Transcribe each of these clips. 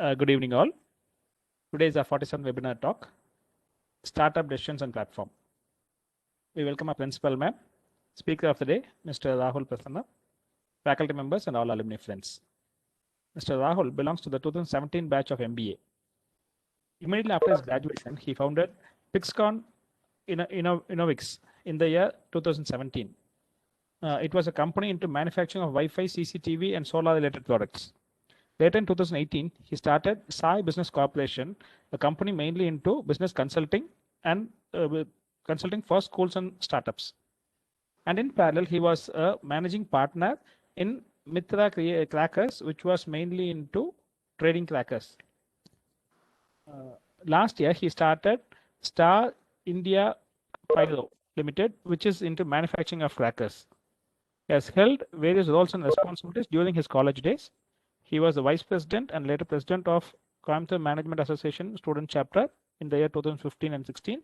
Good evening, all. Today is our 47th webinar talk, Startup Decisions and Platform. We welcome our principal, ma'am, speaker of the day, Mr. Rahul Prasanna, faculty members, and all alumni friends. Mr. Rahul belongs to the 2017 batch of MBA. Immediately after his graduation, he founded Pixcon Innovix in the year 2017. It was a company into manufacturing of Wi-Fi, CCTV, and solar-related products. Later in 2018, he started Sai Business Corporation, a company mainly into business consulting and consulting for schools and startups. And in parallel, he was a managing partner in Mitra Crackers, which was mainly into trading crackers. Last year, he started Star India Pyro Limited, which is into manufacturing of crackers. He has held various roles and responsibilities during his college days. He was the vice president and later president of Coimbatore Management Association student chapter in the year 2015 and 16.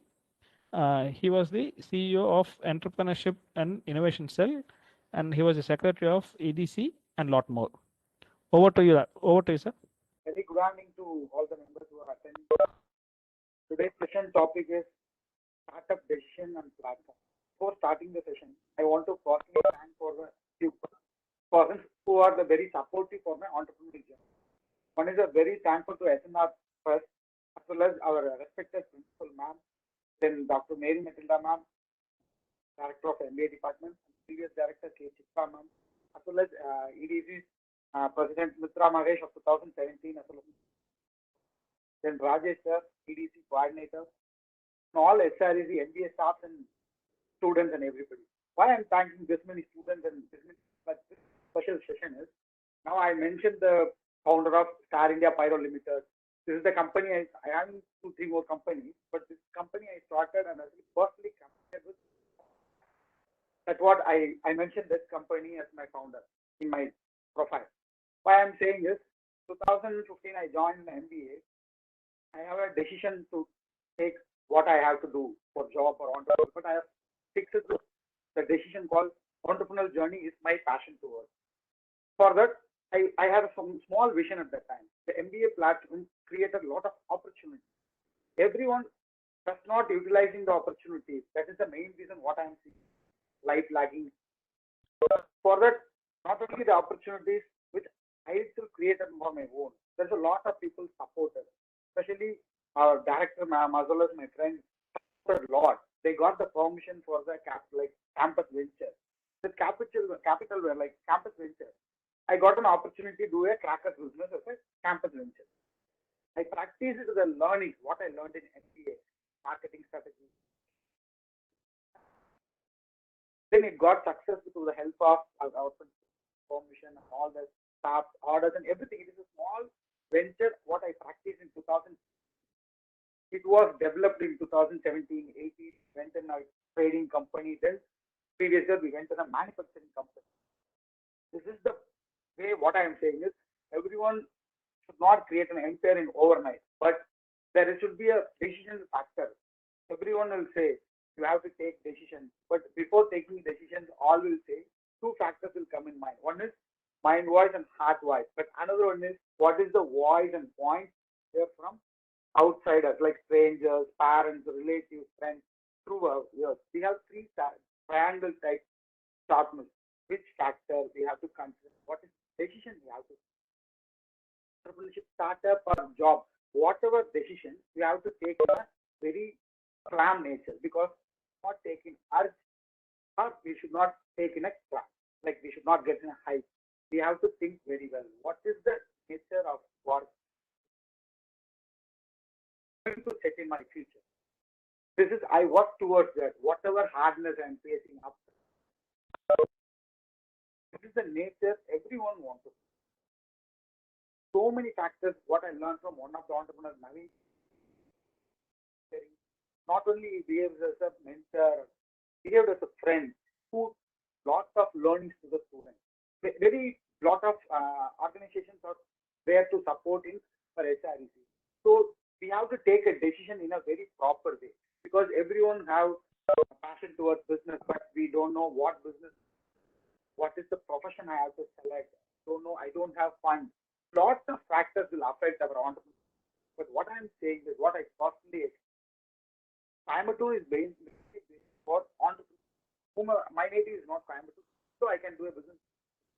He was the CEO of Entrepreneurship and Innovation Cell, and he was the secretary of EDC and lot more. Over to you, sir. Very good evening to all the members who are attending. Today's session topic is startup decision and platform. Before starting the session, I want to personally thank for the few persons who are the very supportive for my entrepreneurial journey. One is a very thankful to SNR first, as well as our respected principal ma'am, then Dr. Mary Matilda ma'am, director of MBA department, and previous director K. Chitra ma'am, as well as EDC's President Mitra Mahesh of 2017, as well as then Rajesh sir, EDC coordinator, and all SREC, MBA staff and students and everybody. Why I'm thanking this many students and this special session is, now I mentioned the founder of Star India Pyro Limited. This is the company I am in 2-3 more companies, but this company I started and I personally connected with. That's what I mentioned this company as my founder in my profile. Why I'm saying is, 2015 I joined the MBA. I have a decision to take what I have to do for job or entrepreneur, but I have fixed the decision called entrepreneurial journey is my passion to work. For that, I had some small vision at that time. The MBA platform created a lot of opportunities. Everyone does not utilizing the opportunities. That is the main reason what I'm seeing light lagging. For that, not only the opportunities which I still created for my own. There's a lot of people supported, especially our director ma'am as well as my friends supported a lot. They got the permission for the campus venture. The capital were like campus venture. I got an opportunity to do a cracker business as a campus venture. I practiced the learning, what I learned in MBA, marketing strategy. Then it got success through the help of our permission and all the staff, orders and everything. It is a small venture, what I practiced in 2000. It was developed in 2017, 18, went in a trading company. Then previous year we went in a manufacturing company. This is the way what I am saying is, everyone should not create an empire in overnight, but there should be a decision factor. Everyone will say you have to take decisions, but before taking decisions, all will say two factors will come in mind. One is mind voice and heart voice, but another one is what is the voice and point here from outsiders like strangers, parents, relatives, friends, through our years. We have three triangle type sharpness. Which factor we have to consider? What is decision we have to? Entrepreneurship, startup or job, whatever decision we have to take in a very calm nature, because not taking urge, or we should not take in a trap. Like we should not get in a hype. We have to think very well. What is the nature of work I'm going to set in my future? This is I work towards that. Whatever hardness I'm facing up. This is the nature everyone wants to. So many factors, what I learned from one of the entrepreneurs, Naveen, not only behaves as a mentor, behaved as a friend, who lots of learnings to the students. Very lot of organizations are there to support in for SREC. So we have to take a decision in a very proper way, because everyone have a passion towards business, but we don't know what business, what is the profession I have to select. Don't know. I don't have funds. lots of factors will affect our entrepreneurship. But what I'm saying is what I personally Coimbatore is basically for entrepreneurs. My native is not Coimbatore, so I can do a business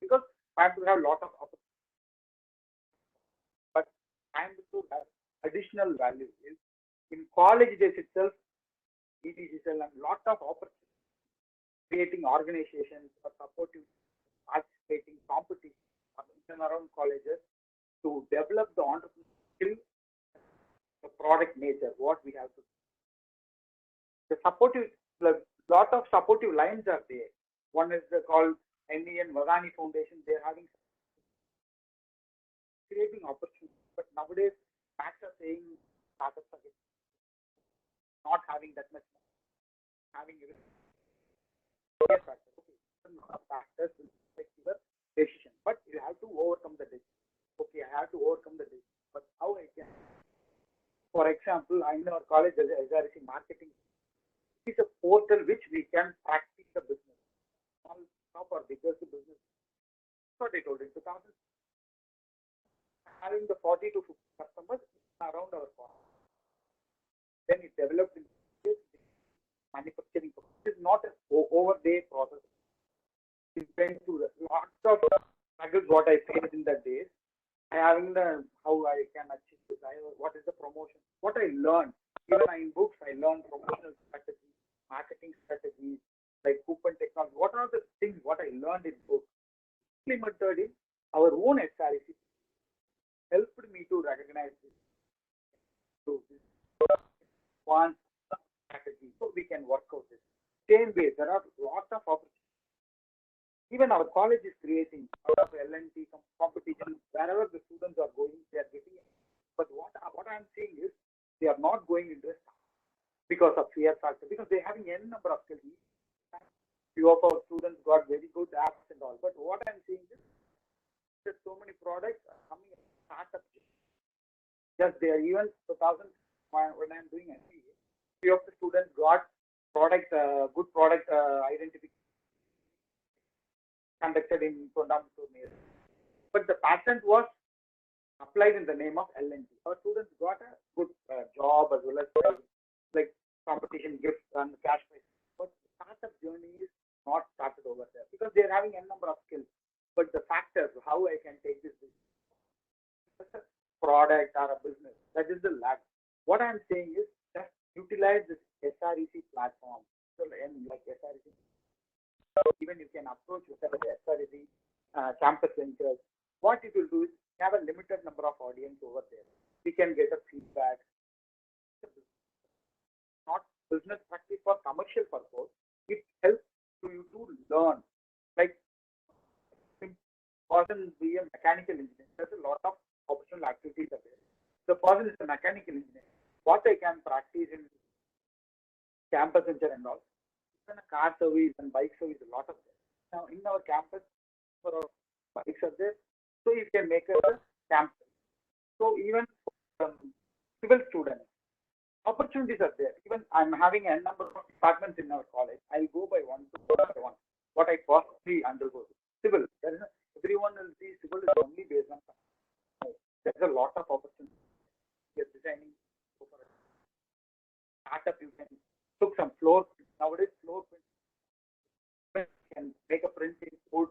because Coimbatore have a lot of opportunities. But Coimbatore has additional value is in college days itself, ETCL and lot of opportunities, creating organizations or supporting, participating competition in and around colleges to develop the entrepreneurial skill, the product nature, what we have to do. The supportive, lot of supportive lines are there. One is called NEN Vadani Foundation. They're having creating opportunities, but nowadays facts are saying startups are not having that much money, having even factors. Okay, factors will affect your decision, but you have to overcome the decision. Okay, I have to overcome the decision, but how I can? For example, I know our college as SRC marketing is a portal which we can practice the business. Small shop or bigger business. That's what I told you. 2000 having the 40 to 50 customers around our farm. Then it developed in manufacturing. It is not an over-day process. It went through lots of struggles what I faced in the days. I having the how I can achieve this. What is the promotion? What I learned. Even in books, I learned promotional strategies, marketing strategies, like coupon technology. What are the things what I learned in books? Implemented in our own SREC helped me to recognize this. So this one strategy, so we can work out this. Same way, there are lots of opportunities. Even our college is creating a lot of L&T competition. Wherever the students are going, they are getting it. But what I'm seeing is they are not going into it because of fear factor, because they are having n number of skills. Few of our students got very good apps and all. But what I'm seeing is there's so many products are coming in startup. Just they are even 2000 when I'm doing MBA, few of the students got product good product identification conducted in Coimbatore. But the patent was applied in the name of L&T. Our students got a good job as well as like competition gifts and cash prize. But the startup journey is not started over there because they are having a number of skills. But the factors, how I can take this business, product or a business, that is the lag. What I'm saying is just utilize this SREC platform. So, and like SREC, even you can approach with SREC campus ventures. What it will do is have a limited number of audience over there. We can get a feedback. Not business practice for commercial purpose. It helps you to learn. Like person be a mechanical engineer. There's a lot of optional activities available. The person is a mechanical engineer. What I can practice in campus venture and all, even a car service and bike service, a lot of them. Now in our campus, for our bikes are there, so you can make a campus. So even civil students, opportunities are there. Even I'm having a number of departments in our college. I'll go by one to one. What I personally undergo. Civil, everyone will see civil is only based on. There's a lot of opportunities. You're designing startup, you can took some floor. Nowadays, floor print can make a print in wood,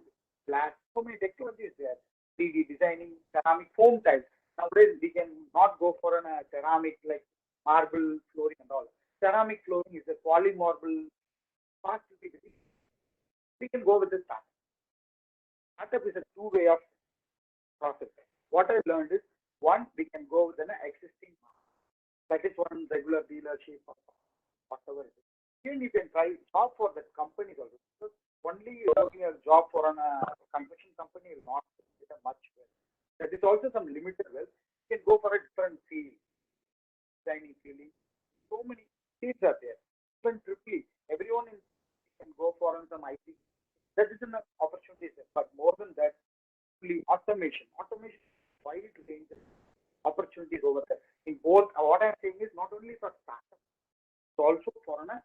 glass. So many technologies there. 3D designing, ceramic foam tiles. Nowadays, we can not go for a ceramic like marble flooring and all. Ceramic flooring is a polymarble. Fast utility. We can go with the startup. Startup is a two-way of process. What I learned is one, we can go with an existing market. That is one regular dealership or whatever it is. Then you can try job for that company also. Because only working a job for a construction company will not get a much wealth. That is also some limited wealth. You can go for a different field, designing feeling. So many fields are there. Even triply, everyone can go for some IT. That is an opportunity, but more than that, automation. Automation is widely to change the opportunities over there. In both, what I'm saying is not only for startups, but also for a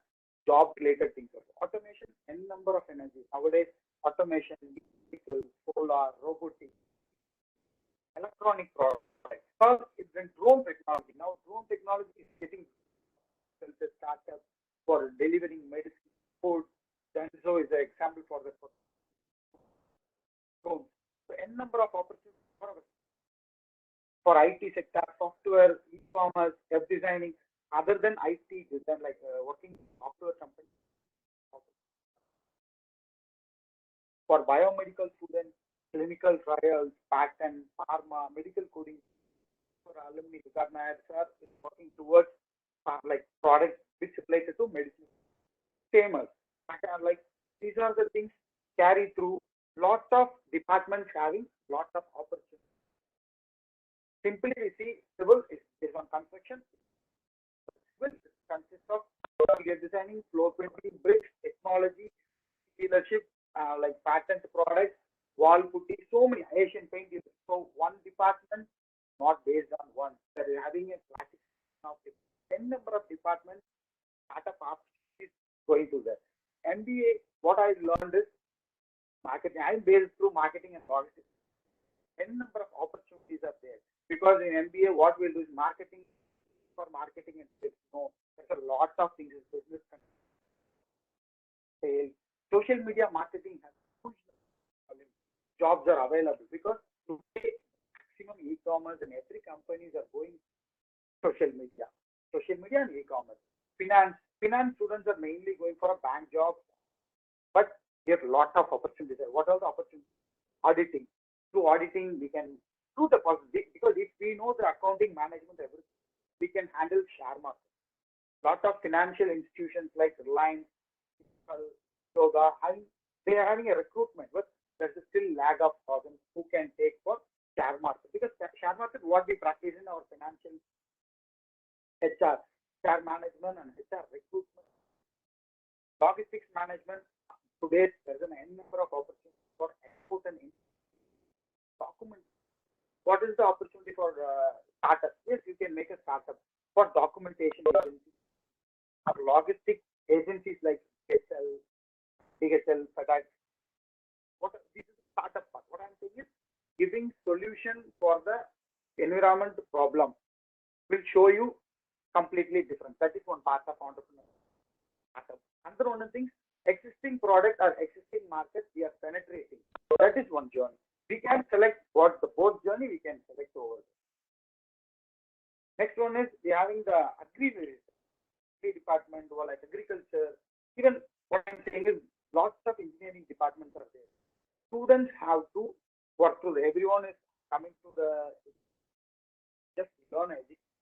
job-related things. Automation, n number of energy. Nowadays, automation, solar, robotics, electronic products. Because it's in drone technology. Now drone technology is getting a startup for delivering medicine, food. Denso is an example for the drones. So n number of opportunities for IT sector, software, e-commerce, web designing, other than IT design, like working in software company. For biomedical students, clinical trials, patent, pharma, medical coding, for alumni, Vikarna sir is working towards like products which related to medicine. Famous. Like these are the things carry through. Lots of departments having lots of opportunities. Simply we see civil is based on construction. Civil consists of designing, floor printing, bricks, technology, dealership, like patent products, wall putty, so many Asian paint. So one department not based on one. They're having a classification of 10 number of departments. Startup is going to that. MBA, what I learned is marketing. I'm based through marketing and logistics. N number of opportunities are there because in MBA, what we'll do is marketing for marketing and sales. No, there's a lot of things. Business, sales, social media marketing has huge jobs are available because today maximum e-commerce and every companies are going social media and e-commerce. Finance students are mainly going for a bank job, but there's a lot of opportunities there. What are the opportunities? Auditing. Through auditing, we can do the positive because if we know the accounting management, everything, we can handle share market. Lot of financial institutions like Reliance, Yoga, they are having a recruitment, but there's a still lag of thousands who can take for share market because share market what we practice in our financial HR, share management and HR recruitment, logistics management. Today there's an n number of opportunities for export and document. What is the opportunity for startup? Yes, you can make a startup for documentation agencies, or logistic agencies like DHL, FedEx. This is the startup part. What I'm saying is giving solution for the environment problem will show you completely different. That is one part of entrepreneur startup. Another one thing, existing product or existing market we are penetrating. That is one journey. We can select what the both journey we can select over. Next one is we having the agri department or like agriculture. Even what I'm saying is lots of engineering departments are there. Students have to work through. Everyone is coming to the just learn education,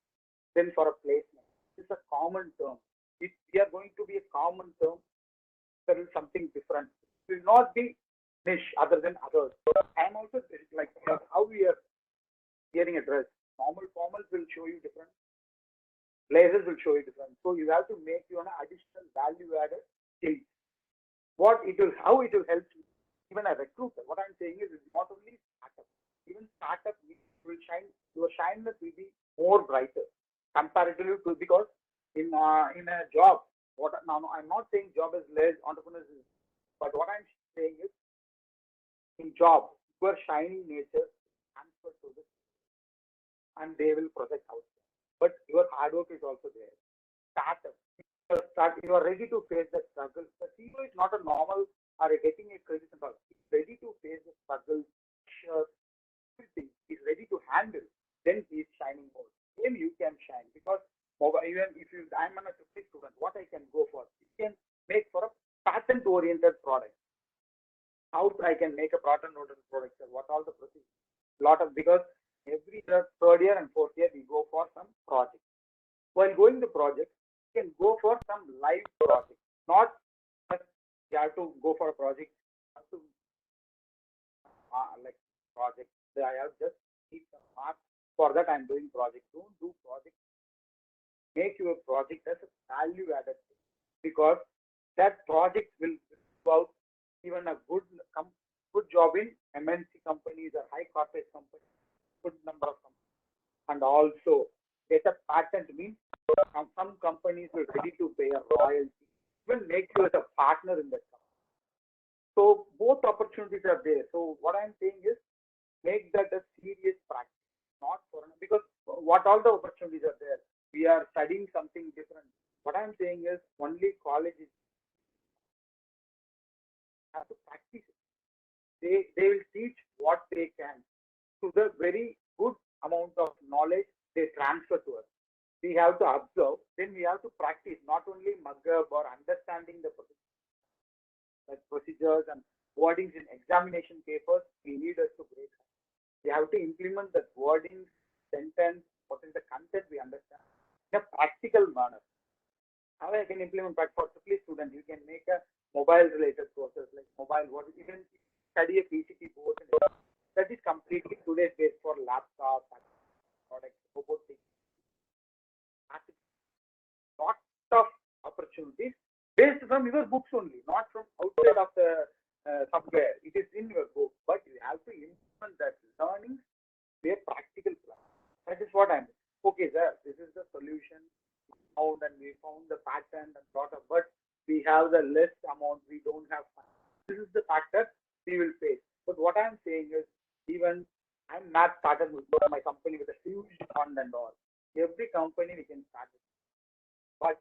then for a placement. It's a common term. If we are going to be a common term, there is something different. It will not be niche other than others. I'm also like how we are wearing a dress. Formal will show you different. Blazers will show you different. So you have to make you an additional value added skill. How it will help you. Even a recruiter. What I'm saying is not only startup. Even startup will shine. Your shininess will be more brighter comparatively to because in a job. Now I'm not saying job is less, entrepreneurs is, but what I'm saying is in job, your shining nature transfer to this and they will project out. But your hard work is also there. You are ready to face the struggle. The CEO is not a normal or getting a credit and all. He's ready to face the struggle, everything. He's ready to handle. Then he's shining more. Then you can shine because even if I'm an artistic student, what I can go for? You can make for a patent-oriented product. How I can make a patent-oriented product? What all the procedures? Because every third year and fourth year we go for some project. While going the project, you can go for some live project. Not just you have to go for a project. You have to like project. I have just need some marks for that. I'm doing project. Don't do project. Make your project as a value added because that project will out even a good job in MNC companies or high corporate companies, good number of companies, and also get a patent means some companies will ready to pay a royalty, even make you as a partner in that company. So both opportunities are there. So what I'm saying is make that a serious practice, not for because what all the opportunities are there. We are studying something different. What I'm saying is only college is have to practice it. They will teach what they can to the very good amount of knowledge they transfer to us. We have to observe, then we have to practice, not only mug up or understanding the procedures and wordings in examination papers. We need us to break. We have to implement the wording, sentence, what is the content we understand in a practical manner. How I can implement that for simply student? You can make a mobile related courses like mobile, what even study a PCT board. That is completely today's based for laptop, products, robotics, lot of opportunities based from your books only, not from outside of the somewhere. It is in your book, but you have to implement that learning be a practical plan. That is what I'm. Okay, sir. This is the solution. Found and we found the pattern and sort of, but we have the less amount. We don't have. This is the factor we will face. But what I'm saying is, even I'm not started with my company with a huge fund and all. Every company we can start with. But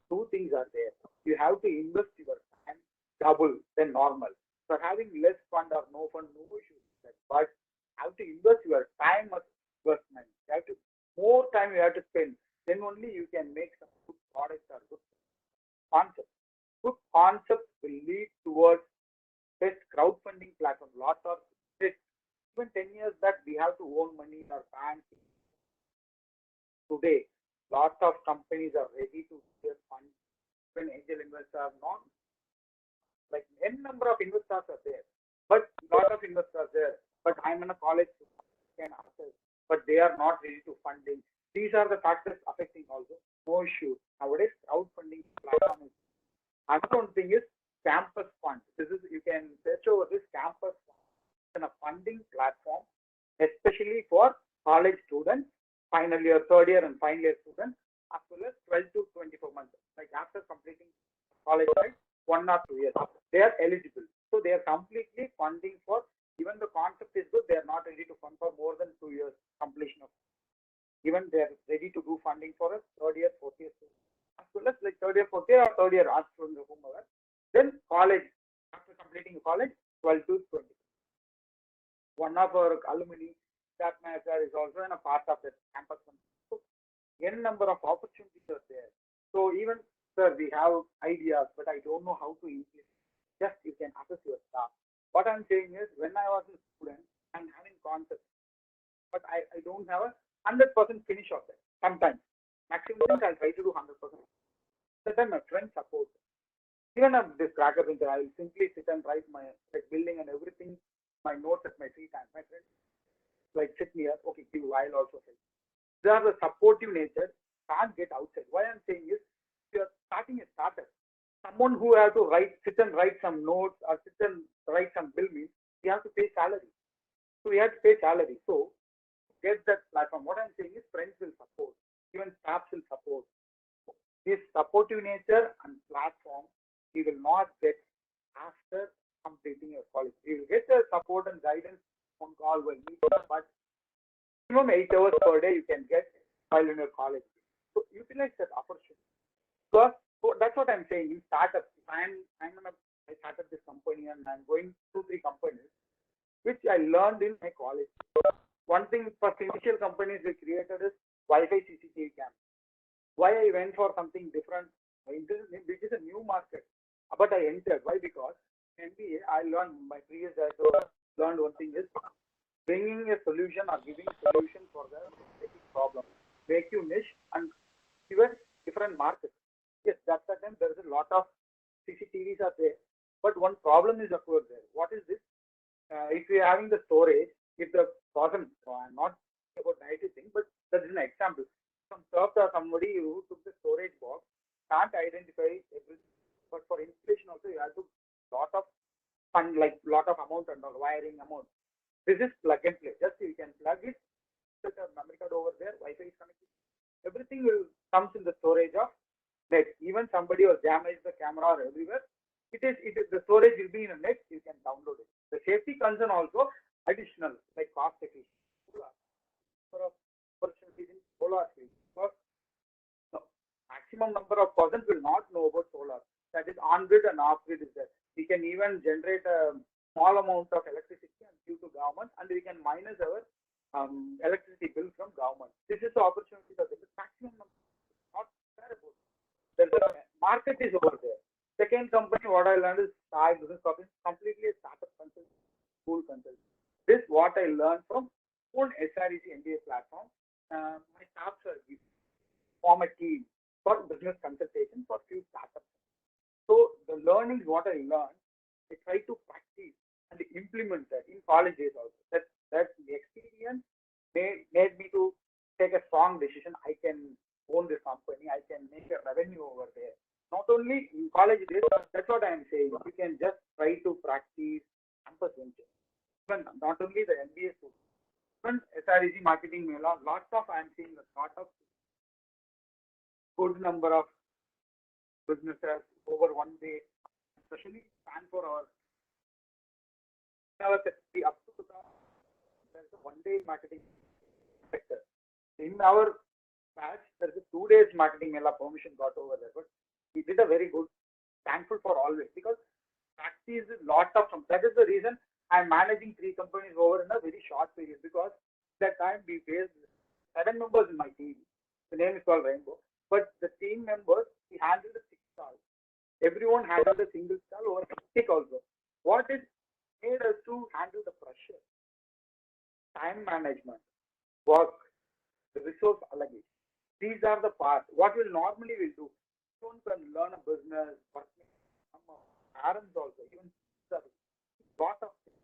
two things are there. You have to invest your time double than normal. For having less fund or no fund, no issue. But have to invest your time as investment. You have to more time you have to spend. Then only you can make some good products or good concepts. Good concepts will lead towards best crowdfunding platform. Lots of even 10 years back we have to own money in our bank. Today, lots of companies are ready to get funds. When angel investors are not, like n number of investors are there, but lot of investors there. But I'm in a college can access, but they are not ready to funding. These are the factors affecting also. No issue. Nowadays, crowdfunding platform is. Another thing is campus fund. This is you can search over this campus fund. It's a funding platform, especially for college students, final year, third year, and final year students, as well as 12 to 24 months. Like after completing college, right, 1 or 2 years, they are eligible. So they are completely funding for. Even the concept is good, they are not ready to fund for more than 2 years completion of. Even they are ready to do funding for a third year, fourth year, as well as like third year, fourth year, or third year, ask from the whomever. Then college, after completing college, 12 to 20. One of our alumni, that manager, is also in a part of the campus. So, n number of opportunities are there. So even sir, we have ideas, but I don't know how to implement. Just you can assess your staff. What I'm saying is, when I was a student, I'm having concepts, but I don't have a 100% finish of it. Sometimes, maximum things I'll try to do 100%. That time my friends support. Even this cracker thing, I'll simply sit and write my like building and everything, my notes at my free time. My friends like sit near, okay, give while also help. They are the supportive nature, can't get outside. Why I'm saying is, if you're starting a startup, someone who have to sit and write some notes or sit and write some bill means you have to pay salary. So we have to pay salary. So get that platform. What I'm saying is friends will support, even staff will support. This supportive nature and platform we will not get after completing your college. You will get the support and guidance on call when needed, but minimum 8 hours per day you can get while in your college. So utilize that opportunity. Because so that's what I'm saying. In startups, I started this company and I'm going 2-3 companies, which I learned in my college. One thing for initial companies we created is Wi-Fi CCTV cam. Why I went for something different, which is a new market, but I entered. Why? Because MBA, I learned my previous director learned one thing is bringing a solution or giving solution for the specific problem, make you niche and give a different market. Yes, that's the time there is a lot of CCTVs are there, but one problem is occurred there. What is this? If we are having the storage, if the person, I'm not about IT thing, but that is an example. Some served or somebody who took the storage box can't identify everything, but for installation also you have to lot of fund, like lot of amount and wiring amount. This is plug and play. Just you can plug it, put a memory card over there, Wi-Fi is connected. Everything will comes in the storage of net. Even somebody was damaged the camera or everywhere, it is the storage will be in a net. You can download it. The safety concern also, additional, like cost efficient, for opportunities in solar field. Because the maximum number of persons will not know about solar. That is on grid and off grid is there. We can even generate a small amount of electricity and give to government, and we can minus our electricity bill from government. This is the opportunity that the maximum number not terrible. There's a market is over there. Second company, what I learned is Sai Business Office, completely a startup consult, school consult. This what I learned from own SREC MBA platform. My staff are form a team for business consultation for few startups. So the learnings what I learned, I try to practice and implement that in college days also. That the experience made me to take a strong decision. I can own this company. I can make a revenue over there. Not only in college days, that's what I am saying. You can just try to practice campus venture. Even not only the MBA students, even SREC marketing mela, lots of I am seeing a lot of good number of businesses over one day, especially stand for our up to there's a 1 day marketing sector. In our batch, there's a 2 days marketing mela permission got over there, but we did a very good, thankful for always, because practice is lot of some. That is the reason I'm managing 3 companies over in a very short period, because that time we faced 7 members in my team. The name is called Rainbow, but the team members, we handled the 6 stalls. Everyone handled a single stall over hectic also. What is made us to handle the pressure, time management, work, the resource allocation. These are the parts. What will normally will do. Someone can learn a business, parents also, even lot of things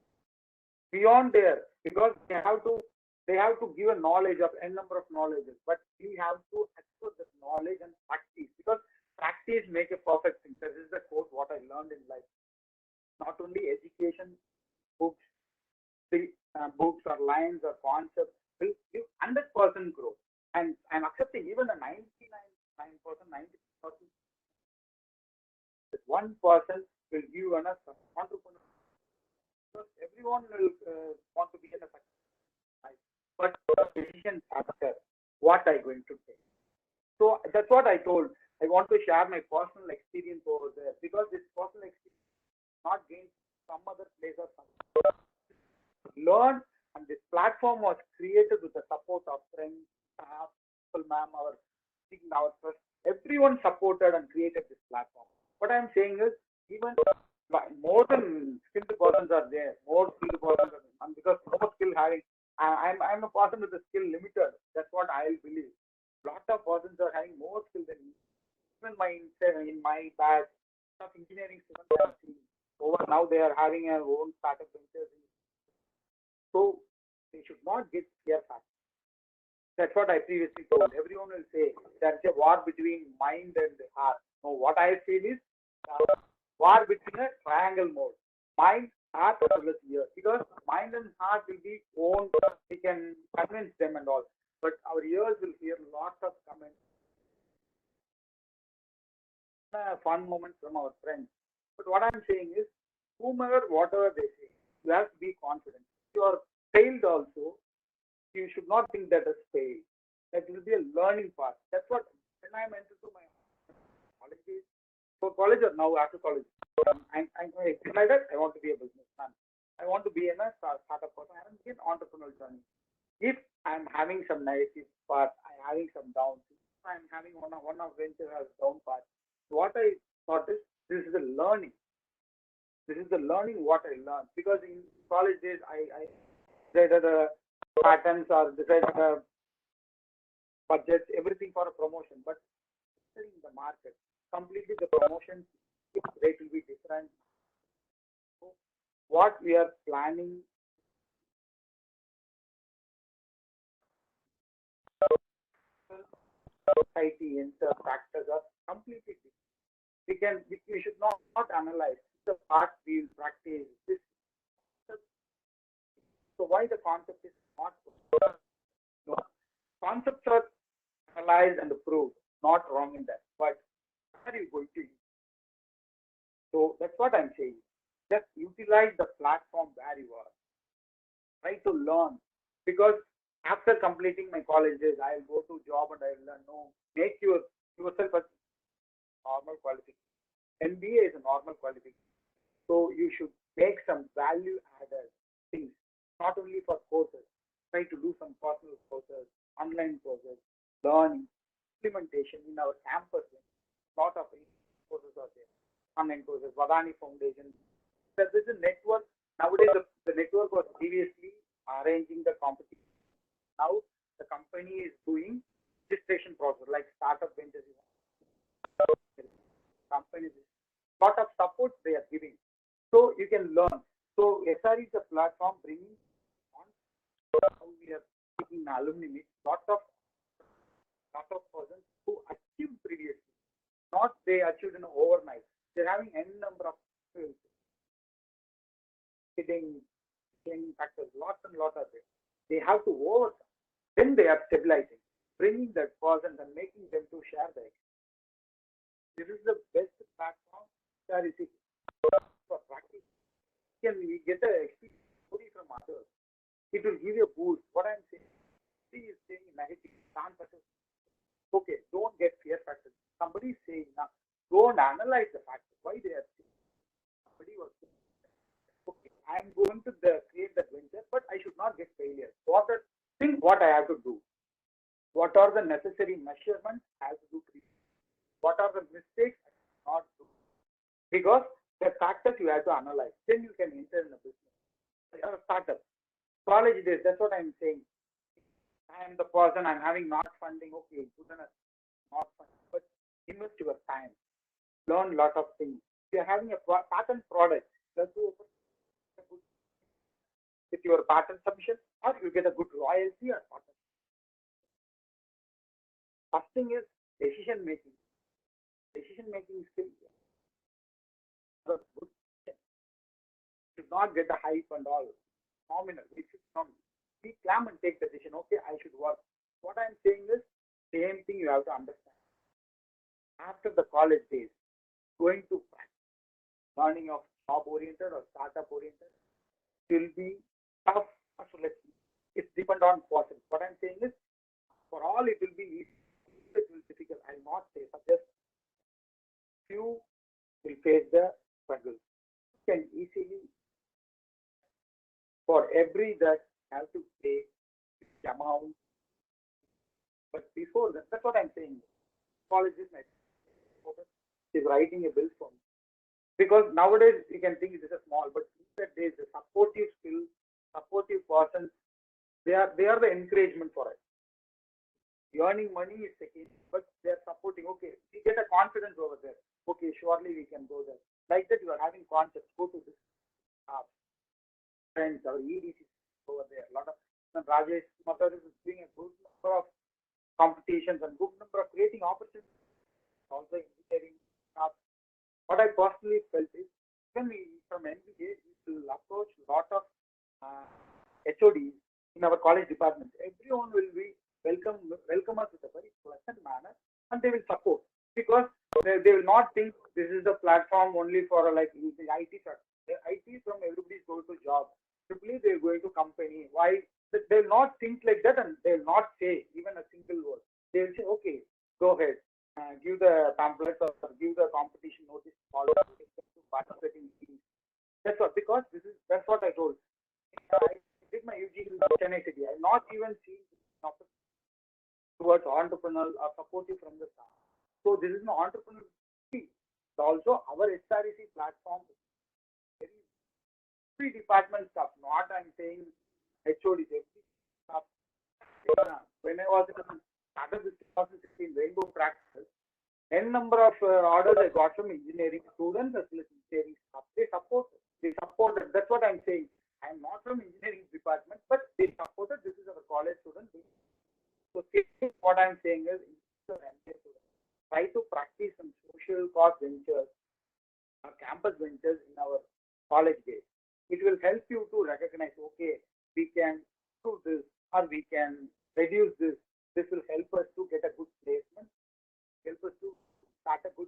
beyond there, because they have to give a knowledge of n number of knowledges, but we have to acquire this knowledge and practice, because practice make a perfect thing. This is the quote what I learned in life. Not only education, books, books or lines or concepts will give 100% growth. And I'm accepting even a 99%, 90%. That 1% will give an entrepreneur. Because everyone will want to be in a success. But the decision factor, what I'm going to take. So that's what I told. I want to share my personal experience over there, because this personal experience not gained some other place or something. Learn, and this platform was created with the support of friends, staff, people, ma'am, our trust. Everyone supported and created this platform. What I'm saying is, even more than skilled persons are there, more skilled persons are there, and because more skill having, I'm a person with a skill limited. That's what I believe. Lot of persons are having more skill than me. Even in my batch of engineering students, over now they are having their own startup ventures. So they should not get fear factor. That's what I previously told. Everyone will say there's a war between mind and heart. No, what I feel is war between a triangle mode. Mind, heart, as well as ear. Because mind and heart will be owned, we can convince them and all. But our ears will hear lots of comments. Fun moments from our friends. But what I'm saying is, whomever, whatever they say, you have to be confident. If you are failed also, you should not think that as failed. That will be a learning path. That's what, when I entered to my college days, for college or now after college, I'm excited. I want to be a businessman. I want to be in a startup person. I want to be an entrepreneurial journey. If I'm having some negative parts, I'm having some downs, I'm having one of venture has down parts. What I thought is, this is the learning. This is the learning what I learned, because in college days I decided patterns or decided budgets, everything for a promotion, but in the market, completely the promotion rate will be different. So what we are planning, society and the factors are completely different. We should not analyze the part we will practice this. So why the concept is not no. Concepts are analyzed and approved, not wrong in that. But how are you going to use? So that's what I'm saying. Just utilize the platform where you are. Try to learn, because after completing my college days, I'll go to job and I'll learn. No, make yourself a normal qualification. MBA is a normal qualification. So you should make some value added things, not only for courses. Try to do some personal courses, online courses, learning, implementation in our campus. Lot of courses are there, online courses, Vadani Foundation. There's a network. Nowadays, the network was previously arranging the competition. Now the company is doing registration process like startup ventures. Companies, lot of support they are giving, so you can learn. So SR is a platform bringing on how we are taking alumni meet. Lot of persons who achieved previously, not they achieved in overnight. They're having n number of hitting factors, lots and lots of it. They have to overcome. Then they are stabilizing, bringing that person and making them to share the experience. This is the best platform that is for practice. Can we get the experience from others? It will give you a boost. What I'm saying, he is saying negative, okay, don't get fear factors. Somebody is saying now, go and analyze the factors. Why they are saying somebody was saying, okay, I'm going to create that venture, but I should not get failure. Think what I have to do. What are the necessary measurements I have to do? What are the mistakes I should not do? Because the factors you have to analyze. Then you can enter in a business. Or a startup. College days, that's what I'm saying. I am the person, I'm having not funding, okay, good enough, not funding, but invest your time. Learn a lot of things. If you're having a patent product, that's with your patent submission, or you get a good royalty or patent. First thing is decision making. Decision making skill. Should not get a hype and all. Nominal. It should not be calm and take the decision. Okay, I should work. What I'm saying is same thing you have to understand. After the college days, going to practice, learning of job oriented or startup oriented will be tough. So it depends on person. What I'm saying is for all it will be easy. It will be difficult. I'll not say suggest few will face the struggle. You can easily for every that have to pay amount. But before that, that's what I'm saying. College is writing a bill for me. Because nowadays you can think it is a small, but in that days the supportive skill, supportive persons, they are the encouragement for us. Earning money is second, but they are supporting. Okay, we get a confidence over there. Okay, surely we can go there. Like that, you are having concepts. Go to this friends or EDC over there. A lot of Rajesh Mathur is doing a good number of competitions and good number of creating opportunities. Also engineering stuff. What I personally felt is when we from MBA we will approach a lot of HODs in our college departments. Everyone will be welcome us with a very pleasant manner, and they will support because they will not think this is the platform only for like using IT. IT from everybody's going to job. Simply they're going to company. Why? They will not think like that, and they will not say even a single word. They will say, okay, go ahead, give the pamphlet or give the competition notice. All participating. That's what, because that's what I told. I did my UG in Chennai City. I not even seen towards entrepreneurial or supportive from the start. So this is an entrepreneurial. Also, our SREC platform is every department stuff. Not I'm saying HOD, every stuff. When I was started this 2016 Rainbow Practice, n number of orders I got from engineering students as well as engineering staff. They supported. That's what I'm saying. I'm not from engineering department, but they supported. This is our college student. So what I'm saying is, try to practice some social cause ventures or campus ventures in our college days. It will help you to recognize, okay, we can do this or we can reduce this. This will help us to get a good placement, help us to start a good.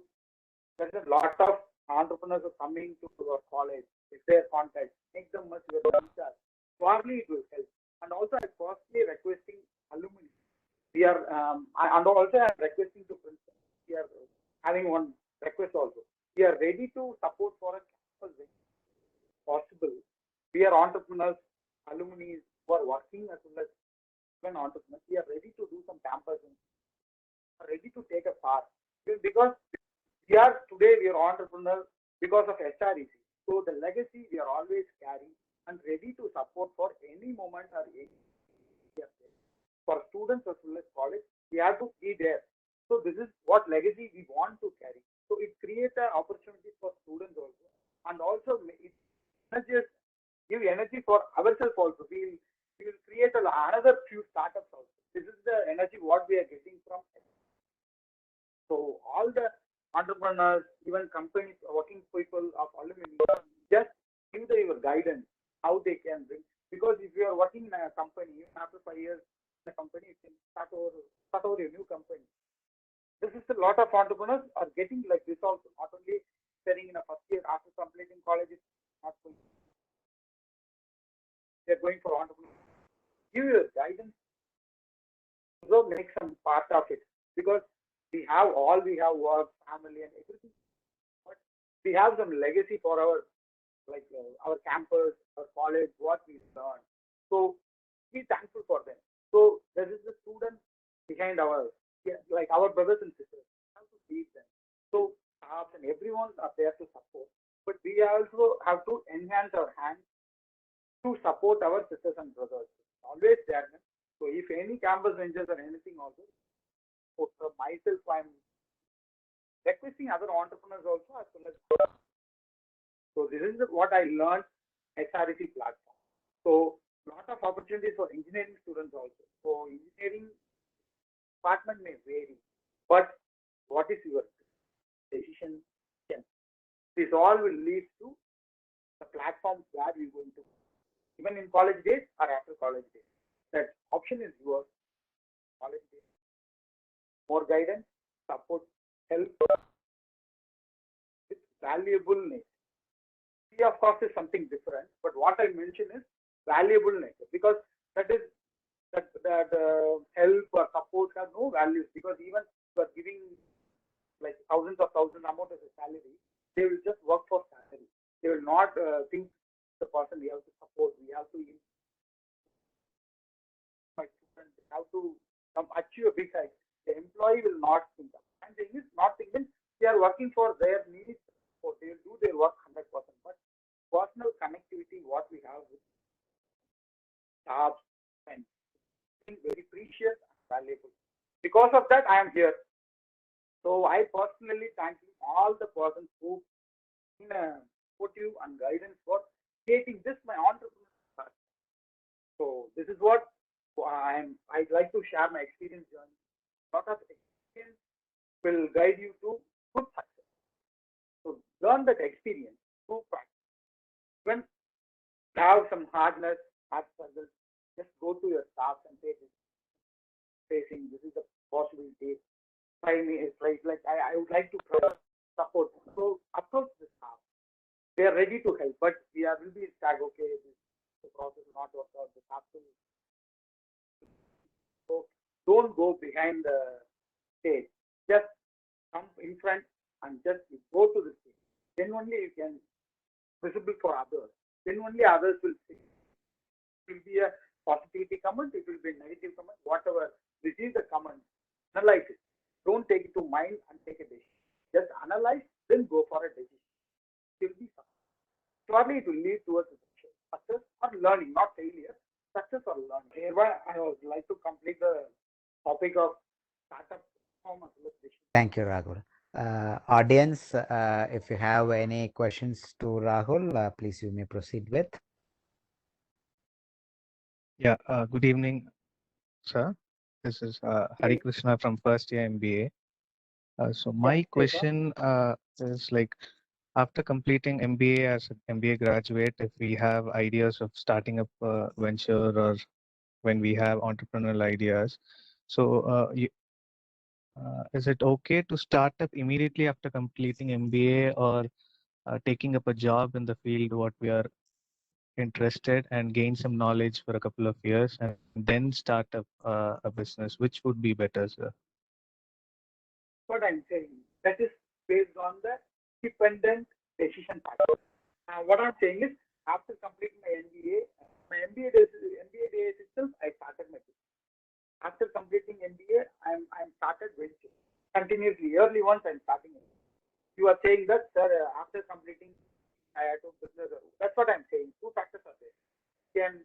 There's a lot of entrepreneurs are coming to our college. If they are contacts, make them much better. surely it will help. And also, I'm personally requesting alumni. We are, and also I'm requesting to principal. We are having one request also. We are ready to support for a campus when possible. We are entrepreneurs, alumni who are working as well as even entrepreneurs. We are ready to do some campus and are ready to take a part because we are today we are entrepreneurs because of SREC. So the legacy we are always carrying and ready to support for any moment or any for students as well as college. We have to be there. So this is what legacy we want to carry. So it creates an opportunity for students also, and also it not just give energy for ourselves also. We will create another few startups also. This is the energy what we are getting from. So all the entrepreneurs, even companies, working people of alumni, just give them your guidance how they can bring. Because if you are working in a company, even after 5 years in a company, you can start over a new company. This is a lot of entrepreneurs are getting like this also. Not only studying in a first year after completing college, it's not going. They're going for entrepreneurs. Give your guidance. So make some part of it because we have work, family, and everything. But we have some legacy for our our campus, our college, what we learned. So be thankful for them. So there is the student behind our like our brothers and sisters. We have to teach them. So staff and everyone are there to support. But we also have to enhance our hand to support our sisters and brothers. Always there. So if any campus ventures or anything also, for myself, I'm requesting other entrepreneurs also as well as. So this is what I learned SREC platform. So lot of opportunities for engineering students also. So engineering department may vary, but what is your decision? This all will lead to the platforms where we're going to, even in college days or after college days. That option is yours. College days, more guidance, support, help, with valuableness. Free of cost is something different, but what I mention is valuableness because that is that help or support have no values because even if you are giving like thousands of amount as a salary, they will just work for salary. They will not think the person we have to support, we have to my student, they have to achieve a big height. The employee will not think of. And the is not thinking they are working for their needs, so they will do their work 100%. But personal connectivity, what we have with staff and very precious and valuable. Because of that, I am here. So I personally thank all the persons who supportive and guidance for creating this my entrepreneur. So this is what I'd like to share my experience journey. A lot of experience will guide you to good success. So learn that experience through practice. When you have some hard struggles, just go to your staff and say this facing this is a possibility. Try me, it's like I would like to support. So approach the staff. They are ready to help, but we are will be tag okay. The process will not work out. The staff will. So don't go behind the stage. Just come in front and just go to the stage. Then only you can visible for others. Then only others will see. It will be a positivity comment. It will be a negative comment. Whatever. Receive the comment. Analyze it. Don't take it to mind and take a decision. Just analyze, then go for a decision. It will be something. Surely it will lead towards success or learning, not failure. Success or learning. Hereby, I would like to complete the topic of startup performance. Thank you, Rahul. Audience, if you have any questions to Rahul, please you may proceed with. Yeah, good evening, sir. This is Hari Krishna from first year MBA. So my question is like, after completing MBA as an MBA graduate, if we have ideas of starting up a venture or when we have entrepreneurial ideas, so is it okay to start up immediately after completing MBA or taking up a job in the field what we are interested and gain some knowledge for a couple of years and then start a business? Which would be better, sir? What I'm saying, that is based on the dependent decision factor. What I'm saying is, after completing my MBA days itself, I started my business. After completing MBA, I'm started venture continuously. Yearly once I'm starting it. You are saying that, sir, after completing, I had to business. That's what I'm saying. Two factors are there. You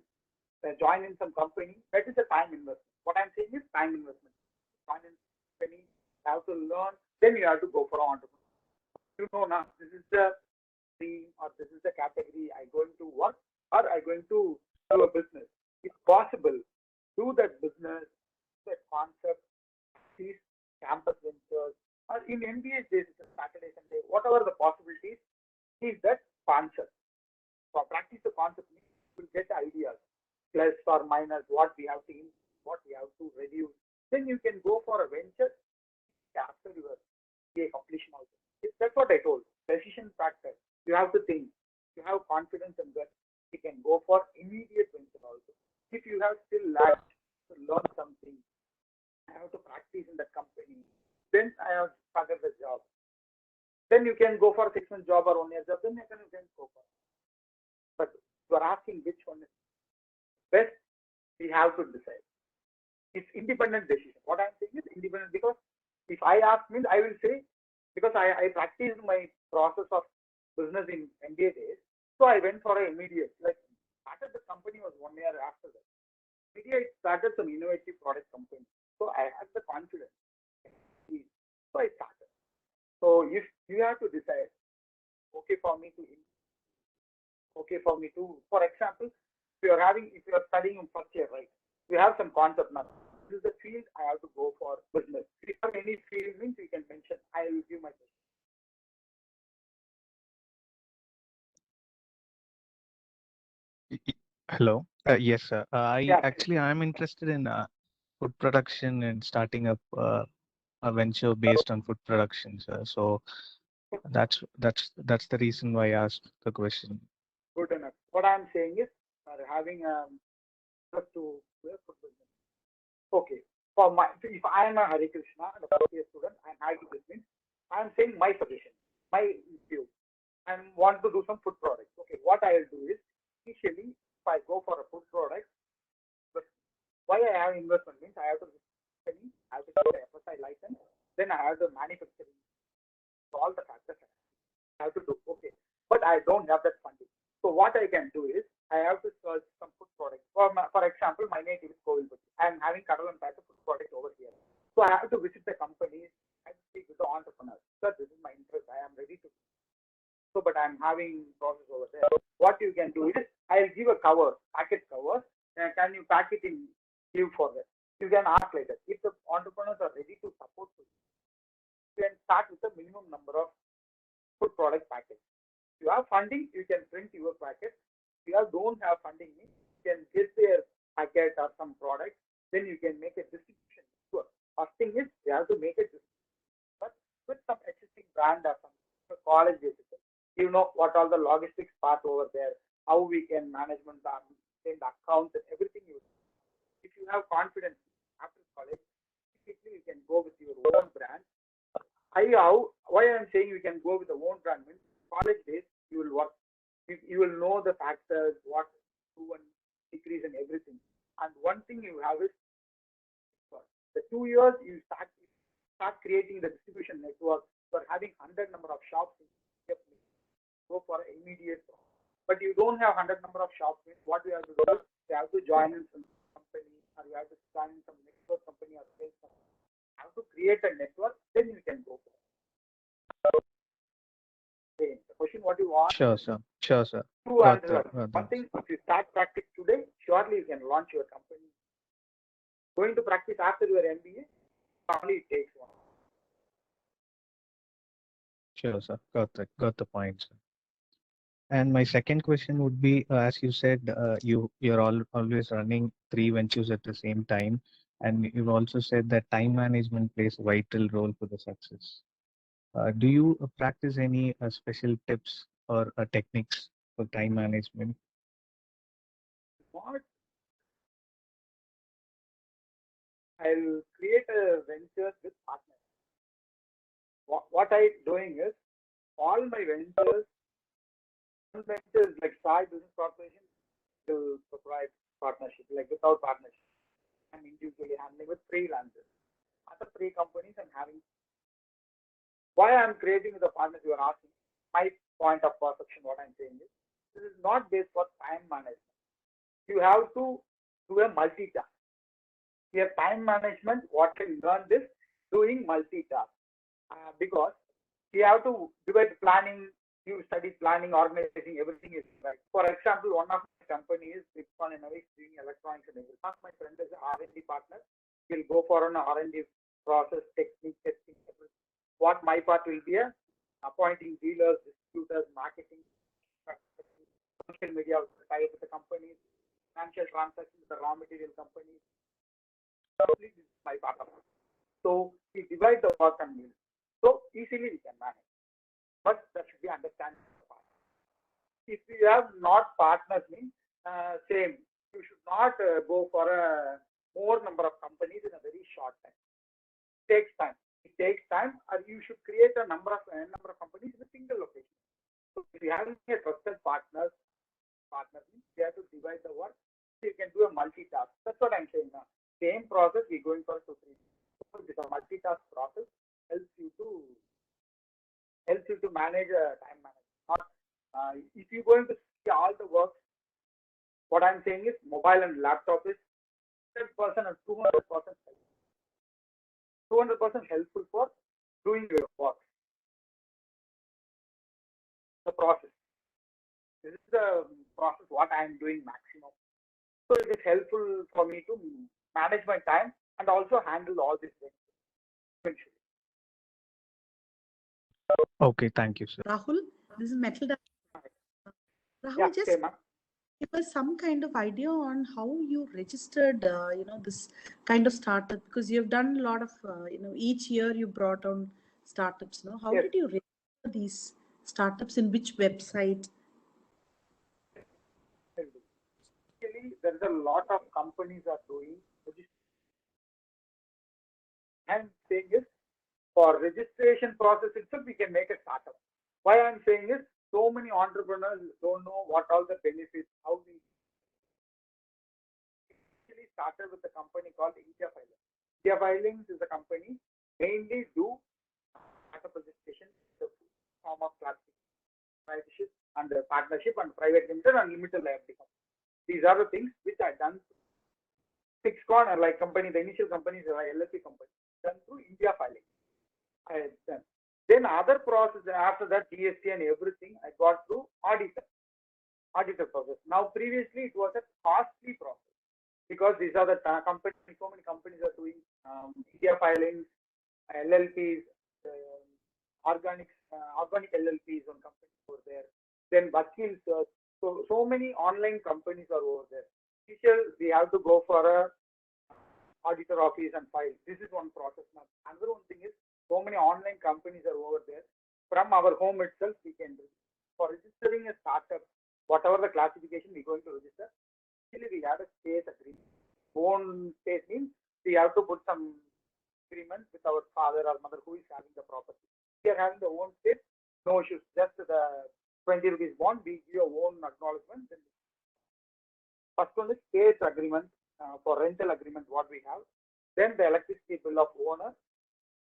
can join in some company. That is a time investment. What I'm saying is time investment. Join in company, you have to learn. Then you have to go for entrepreneur. You know now, this is the stream or this is the category I'm going to work or I'm going to do a business. If possible, do that business, that concept, these campus ventures, or in MBA days, Saturday, Sunday, whatever the possibilities, is that concept. For practice the concept, you will get ideas, plus or minus, what we have to what we have to reduce. Then you can go for a venture after your MBA completion also. That's what I told. Decision factor. You have to think. You have confidence in that. You can go for immediate venture also. If you have still lacked to learn something, I have to practice in that company. Then I have started the job. Then you can go for a 6-month job or 1 year job. Then you can go for it. But you are asking which one is best. We have to decide. It's independent decision. What I'm saying is independent because if I ask means I will say because I practiced my process of business in MBA days. So I went for an immediate, like started the company was 1 year after that. Immediate started some innovative product company. So I had the confidence. So I started. So if you have to decide, okay for me to, for example, if you are studying in first year, right? You have some concept now. This is the field I have to go for business. If you have any field means you can mention. I will give my question. Hello. Yes, sir. Yeah. I'm interested in food production and starting up a venture based on food production, sir. So that's the reason why I asked the question. Good enough. What I'm saying is, having to food business. Okay. For my, if I am a Hare Krishna and a first year student, I'm having this means I'm saying my suggestion, my view. I want to do some food products. Okay. What I will do is initially, if I go for a food product, but why I have investment means I have to I have to get the FSI license, then I have the manufacturing, all the factors I have to do. Okay, but I don't have that funding. So what I can do is I have to search some food products. For example, my native is Kovilpatti. I am having Kadal and Pata food product over here. So I have to visit the companies and speak with the entrepreneurs. Sir, this is my interest. I am ready to. So, but I'm having process over there. What you can do is I'll give a cover, packet cover. Can you pack it in give for that? You can ask later. If the entrepreneurs are ready to support you, you can start with a minimum number of food product packets. If you have funding, you can print your packet. If you don't have funding, you can get their packet or some product. Then you can make a distribution. Sure. First thing is you have to make a distribution, but with some existing brand or some college basically. You know what all the logistics part over there, how we can management the accounts and everything. If you have confidence after college, typically you can go with your own brand. Why I'm saying you can go with the own brand means college days you will work, you will know the factors, what do and decrease and everything. And one thing you have is the 2 years you start creating the distribution network. For having 100 number of shops, go for immediate. But you don't have 100 number of shops. What you have to do is you have to join in some company or you have to join in some network company or sales company. You have to create a network, then you can go for it. The question what you want. Sure, sir. Sure, sir. Two answers. One thing, if you start practice today, surely you can launch your company. Going to practice after your MBA, only it takes one. Sure, sir. Got the point, sir. And my second question would be, as you said, you're always running 3 ventures at the same time, and you've also said that time management plays a vital role for the success. Do you practice any special tips or techniques for time management? what I'll create a venture with partners. What I'm doing is all my ventures, one venture is like side business corporation to provide partnership, like without partnership. I'm individually handling with freelancers. Other three companies I'm having. Why I'm creating the partners you are asking, my point of perception, what I'm saying is, this is not based for time management. You have to do a multitask. Your time management, what I learned is doing multitask. Because you have to divide planning, you study planning, organizing, everything is right. For example, one of my companies, Bitcoin Innovations, doing electronics and everything. One of my friend is an R&D partner. He'll go for an R&D process, technique, testing, everything. What my part will be appointing dealers, distributors, marketing, social media, tie up with the companies, financial transactions with the raw material companies. This is my part of it. So we divide the work and meals. So easily we can manage. But that should be understanding. If you have not partners, means same. You should not go for a more number of companies in a very short time. It takes time. It takes time, or you should create a number of companies in a single location. So if you have a trusted partners means you have to divide the work. So you can do a multitask. That's what I'm saying now. Same process we're going for 2 3. So this multitask process helps you to manage time management. Not if you're going to see all the work, what I'm saying is mobile and laptop is 100% and 200% 200% helpful for doing your work. The process. This is the process what I am doing maximum. So it is helpful for me to manage my time and also handle all these things eventually. Okay, thank you, sir. Rahul, this is Metal. Rahul, Yeah, just okay, ma'am. give us some kind of idea on how you registered, this kind of startup, because you've done a lot of, each year you brought on startups. No, how Yes. did you register these startups? In which website? Actually, there is a lot of companies are doing. I'm saying is for registration process itself, we can make a startup. Why I'm saying is so many entrepreneurs don't know what all the benefits, how we actually started with a company called India Filings. India Filings is a company mainly do startup registration in the form of classification and partnership and private limited and limited liability company. These are the things which are done. Sixcon or like company, the initial companies are LLP company done through India Filings. Then other process after that GST and everything I got through auditor process. Now previously it was a costly process because these are the companies. So many companies are doing India Filings, LLPs, organic LLPs on companies over there. Then Vakil Search. So many online companies are over there. Initial we have to go for a auditor office and file. This is one process. Now another one thing is so many online companies are over there. From our home itself, we can do. For registering a startup, whatever the classification we're going to register, actually we have a space agreement. Own space means we have to put some agreement with our father or mother who is having the property. We are having the own space, no issues. Just the 20 rupees bond, we give your own acknowledgement. Then first one is space agreement for rental agreement, what we have. Then the electricity bill of owner.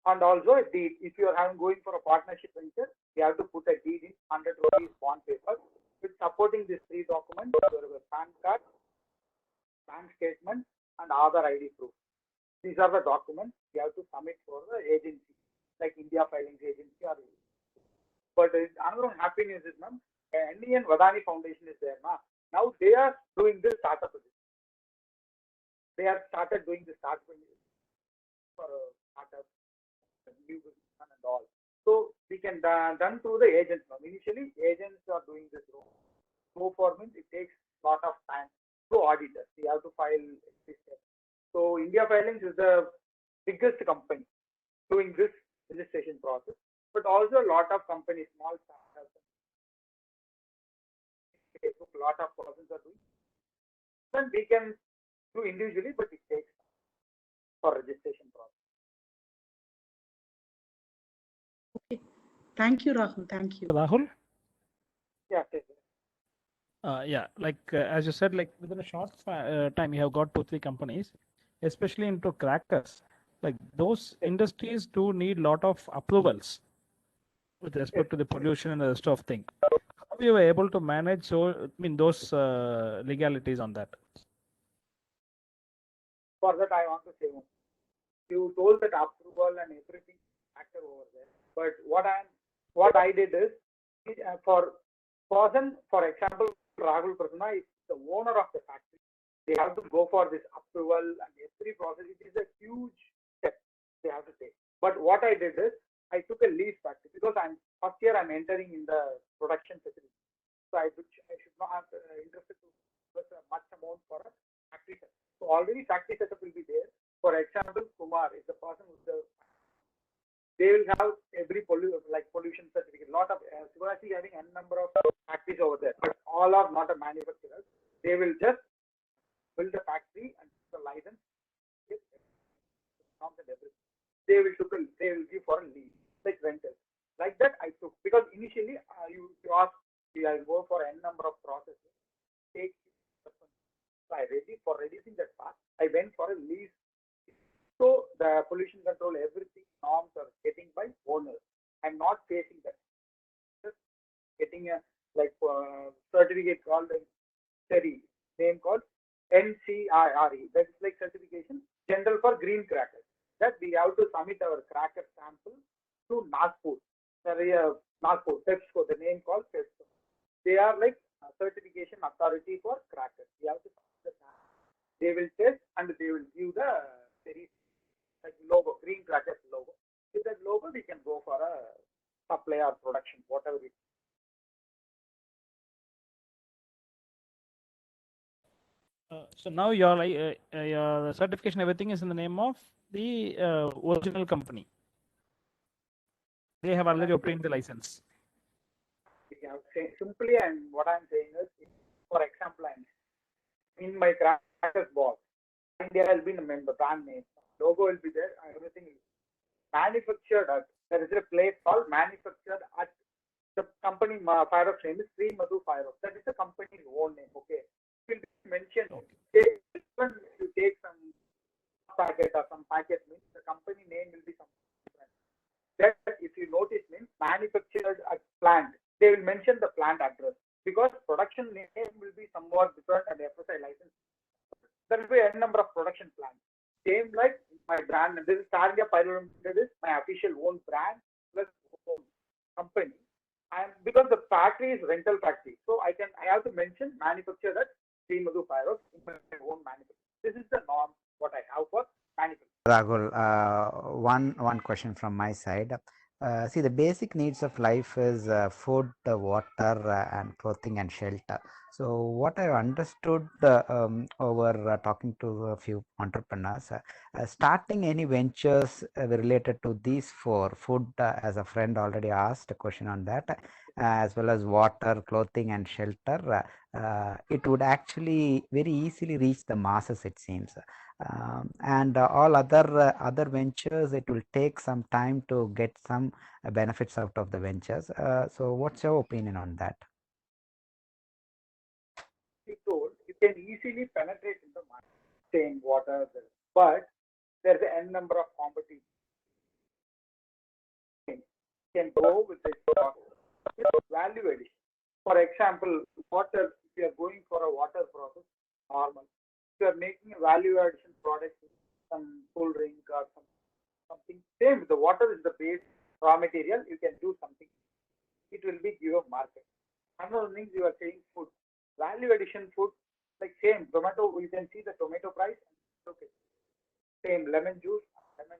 And also a deed. If you are going for a partnership venture, you have to put a deed in 100 rupees bond paper with supporting these 3 documents: your PAN card, bank statement, and Aadhaar ID proof. These are the documents you have to submit for the agency, like India Filings Agency or. But another happy news is, ma'am, Indian Vadani Foundation is there now. Now they are doing this startup. They have started doing this startup for startup. And all. So we can done through the agents now. Initially, agents are doing this role. So for means it takes a lot of time to auditors. We have to file this. So India Filings is the biggest company doing this registration process. But also a lot of companies, small startups, a lot of persons are doing. then we can do individually, but it takes time for registration process. Okay. Thank you, Rahul. Thank you. Rahul? Yeah, take it. Yeah, like as you said, like within a short time, you have got 2-3 companies, especially into crackers. Like those industries do need lot of approvals with respect to the pollution and the rest of thing. How you were able to manage those legalities on that? For that, I want to say, you told that approval and everything factor over there. But what I did is, for person, for example, Rahul Prasanna is the owner of the factory. They have to go for this approval and every process. It is a huge step they have to take. But what I did is, I took a lease factory because first year I'm entering in the production facility. So I should not have interested to invest much amount for a factory setup. So already factory setup will be there. For example, Kumar is the person who's they will have every pollution certificate. Lot of Sivaji having n number of factories over there, but all are not a manufacturers. They will just build a factory and the license. They will give for a lease, like rental. Like that I took, because initially you asked, I go for n number of processes. Take so I for reducing that part, I went for a lease. So the pollution control, everything norms are getting by owners. I'm not facing that. Just getting a certificate called SERI, name called NCRE. That is like certification general for green crackers. That we have to submit our cracker sample to Nagpur. Nagpur, PepsiCo, the name called PepsiCo. They are like a certification authority for crackers. We have to submit the sample. They will test and they will give the SERI like logo, green crackers logo. With that logo, we can go for a supply or production, whatever it is. So now your certification, everything is in the name of the original company. They have already obtained the license. Yeah, simply, and what I'm saying is, for example, I'm in my crackers box, and there has been a member brand name, logo will be there, everything is manufactured at. There is a place called manufactured at. The company Fire name is Sri Madhu Fire. That is the company's own name. Okay, it will be mentioned. Okay. When you take some packet or some packet means the company name will be something different. That if you notice means manufactured at plant. They will mention the plant address because production name will be somewhat different and FSI license. There will be a number of production plants. Same like my brand. This is Targa Pyro Limited is my official own brand plus own company. And because the factory is rental factory, so I have to mention manufactured at Sri Madhu Pyro in my own manufacturing. This is the norm what I have for manufacturing. Rahul, one question from my side. See, the basic needs of life is food, water, and clothing and shelter. So, what I understood over talking to a few entrepreneurs, starting any ventures related to these four, food, as a friend already asked a question on that, as well as water, clothing, and shelter, it would actually very easily reach the masses, it seems. And all other ventures, it will take some time to get some benefits out of the ventures. So what's your opinion on that? You told you can easily penetrate in the market, saying water, but there's an n number of competition. You can go with this value addition. For example, water, if you are going for a water process, normal. If you are making a value addition product, some cool drink or something, same, the water is the base raw material, you can do something. It will be give a market. Another things you are saying food. Value addition food, like same, tomato, you can see the tomato price. Okay. Same, lemon juice, lemon.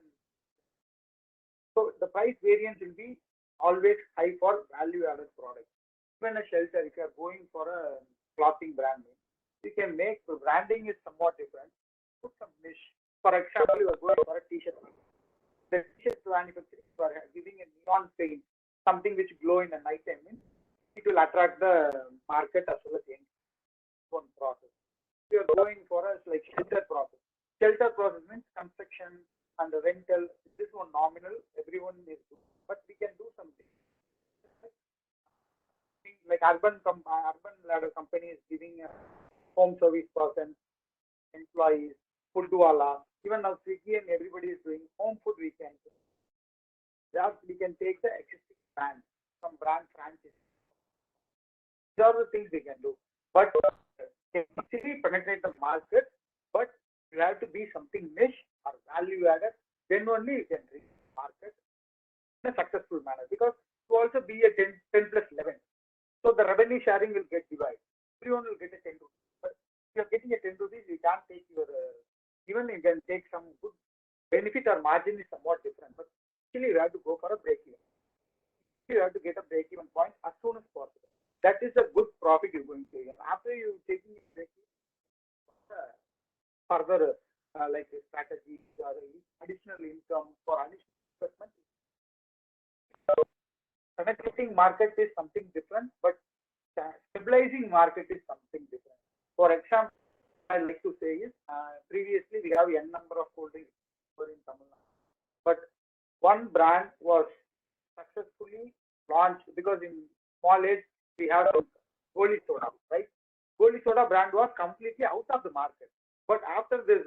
So the price variance will be always high for value added products. Even a shelter, if you are going for a clothing branding, you can make the branding is somewhat different. Put some niche. For example, you are going for a t-shirt. The t-shirt manufacturing for giving a neon paint, something which glow in the night time, means it will attract the market as well as one process. we are going for us like shelter process. Shelter process means construction and the rental. This one nominal, everyone is doing, but we can do something. Like urban ladder company is giving a home service person, employees, food wala. Even now Swiggy and everybody is doing home food. We can just we can take the existing brand, some brand franchise. These are the things we can do. But can easily penetrate the market, but you have to be something niche or value added. Then only you can reach the market in a successful manner. Because to also be a 10 plus 11. So the revenue sharing will get divided. Everyone will get a 10 rupees. But if you're getting a 10 rupees, you can't take your, even you can take some good benefit or margin is somewhat different. But actually you have to go for a break even. You have to get a break even point as soon as possible. That is a good profit you're going to get. After you taking a break even, further like strategies or additional income for additional investment. Penetrating market is something different, but stabilizing market is something different. For example, I like to say is previously we have n number of holdings in Tamil Nadu, but one brand was successfully launched because in small age we have Goli Soda, right? Goli Soda brand was completely out of the market, but after this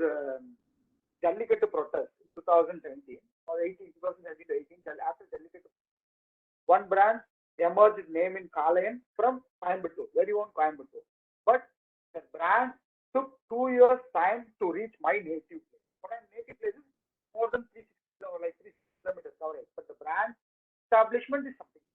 Jallikattu protest 2017 or 2017 to 18, after Jallikattu, one brand emerged name in Kalayan from Coimbatore, very own Coimbatore. But the brand took 2 years time to reach my native place. But my native place is more than 3 kilometers coverage. But the brand establishment is something.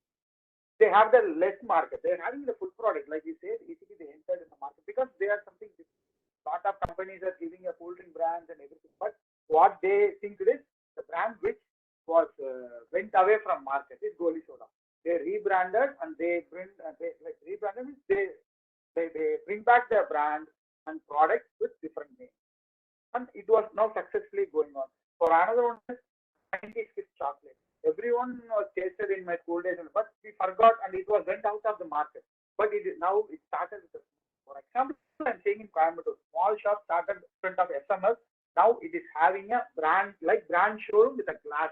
They have the less market. They are having the full product, like you said, easily they entered in the market because they are something different. Lot of companies are giving a cool drink brands and everything. But what they think is the brand which was went away from market is Goli Soda. They rebranded and they bring rebranded means they bring back their brand and product with different names, and it was now successfully going on. For another one is 90s Kids chocolate. Everyone was tasted in my school days, but we forgot and it was went out of the market. But it is now it started with for example, I'm saying in Coimbatore, small shop started in front of SMS. Now it is having a brand like brand showroom with a glass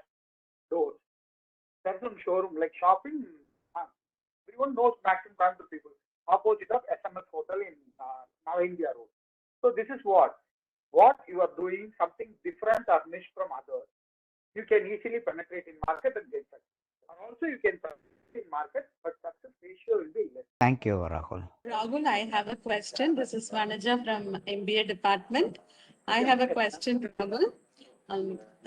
doors. There's some showroom like shopping. Everyone knows maximum Coimbatore people. Opposite of SMS Hotel in now India Road. So this is what you are doing something different or niche from others. You can easily penetrate in market and get success. And also you can penetrate in market, but success ratio will be less. Thank you, Rahul. Rahul, I have a question. This is Vanaja from MBA department. I have a question, Rahul.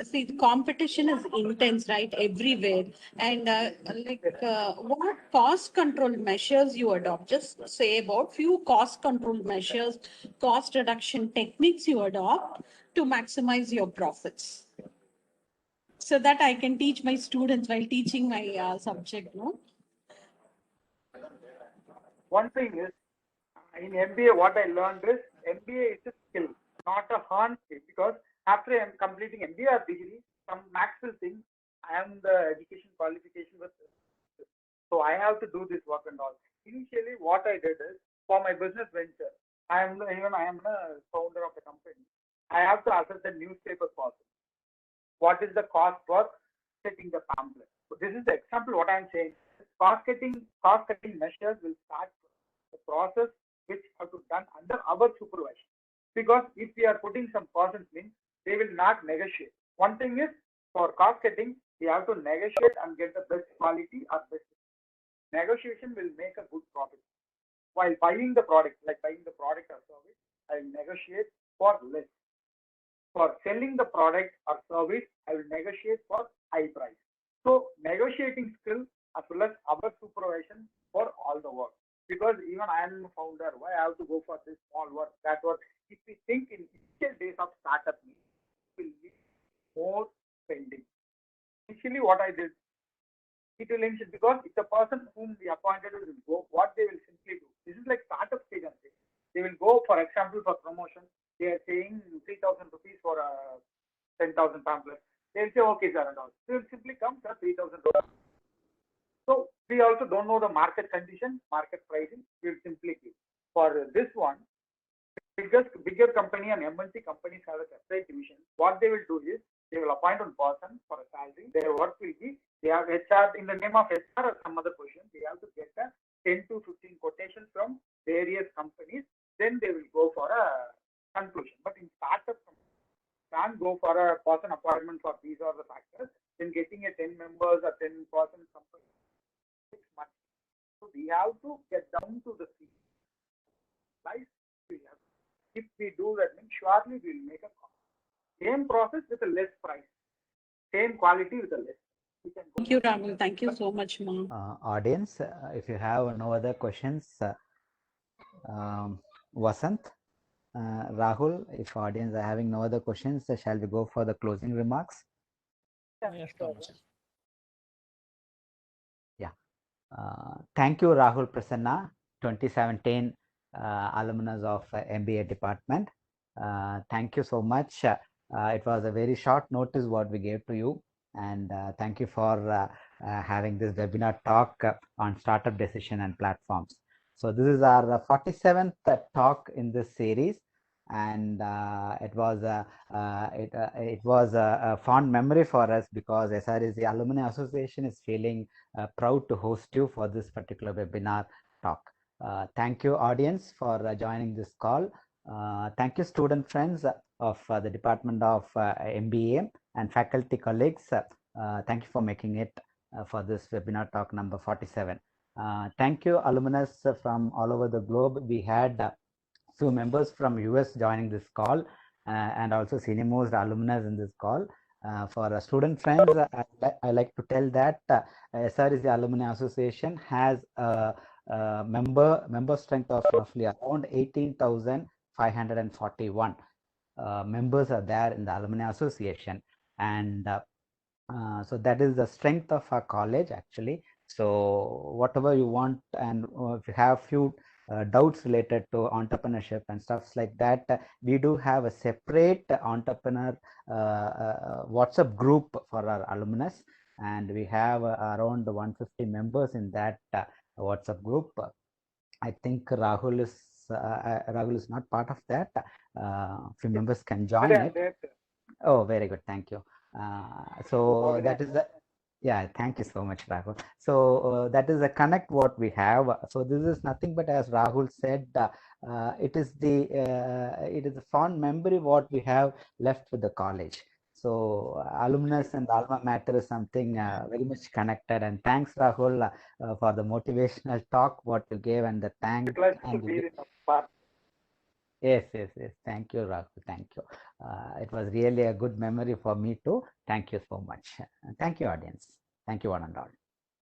See, the competition is intense, right, everywhere. And what cost control measures you adopt? Just say about few cost control measures, cost reduction techniques you adopt to maximize your profits. So that I can teach my students while teaching my subject, no? One thing is, in MBA, what I learned is MBA is a skill, not a earned skill. Because after I'm completing MBA or degree, some max will think I am the education qualification was, so I have to do this work and all. Initially, what I did is for my business venture, I am the founder of the company. I have to assess the newspaper cost. What is the cost for setting the pamphlet? So this is the example. What I am saying. Cost cutting measures will start the process which have to done under our supervision. Because if we are putting some persons in, they will not negotiate. One thing is for cost cutting, we have to negotiate and get the best quality or best. Negotiation will make a good profit. While buying the product, like buying the product or service, I will negotiate for less. For selling the product or service, I will negotiate for high price. So negotiating skill as well as our supervision for all the work. Because even I am a founder, why I have to go for this small work, that work. If we think in initial days of startup, it will be more spending. Initially, what I did, it will initially, because if the person whom we appointed will go, what they will simply do. This is like startup stage. They will go, for example, for promotion. They are saying 3,000 rupees for 10,000 pamphlets. They will say, okay, sir, and all. They will simply come, sir, 3,000 rupees. So we also don't know the market condition, market pricing. We will simply give. For this one, bigger company and MNC companies have a separate division. What they will do is they will appoint one person for a salary. Their work will be they have HR in the name of HR or some other position. They have to get a 10 to 15 quotations from various companies. Then they will go for a conclusion. But in startup, can't go for a person appointment for these are the factors. Then getting a 10 members or 10 person company takes months. So we have to get down to the price. If we do that, then surely we will make a cost. Same process with a less price, same quality with a less. Thank you, Rahul. Thank you so much, ma'am. Audience, if you have no other questions, Vasant, Rahul, if audience are having no other questions, shall we go for the closing remarks? Yes, Thomas. Thank you, Rahul Prasanna, 2017 alumnus of MBA department. Thank you so much. It was a very short notice what we gave to you, and thank you for having this webinar talk on startup decision and platforms. So this is our 47th talk in this series, and it was a fond memory for us because SRSG Alumni Association is feeling proud to host you for this particular webinar talk. Thank you, audience, for joining this call. Thank you, student friends of the Department of MBA and faculty colleagues. Thank you for making it for this webinar talk number 47. Thank you, alumnus from all over the globe. We had few members from US joining this call and also senior most alumnus in this call. For student friends, I like to tell that SRSG Alumni Association has a member strength of roughly around 18,541 members are there in the Alumni Association, and so that is the strength of our college actually. So whatever you want, and if you have few doubts related to entrepreneurship and stuff like that, we do have a separate entrepreneur WhatsApp group for our alumnus, and we have around 150 members in that WhatsApp group. I think Rahul is not part of that. Few members can join it. Oh, very good, thank you. So that is the yeah, thank you so much, Rahul. So that is the connect what we have. So this is nothing but, as Rahul said, it is a fond memory what we have left with the college. So alumnus and alma mater is something very much connected. And thanks, Rahul, for the motivational talk what you gave, and the thank. Yes. Thank you, Rahul. Thank you. It was really a good memory for me too. Thank you so much. Thank you, audience. Thank you, one and all.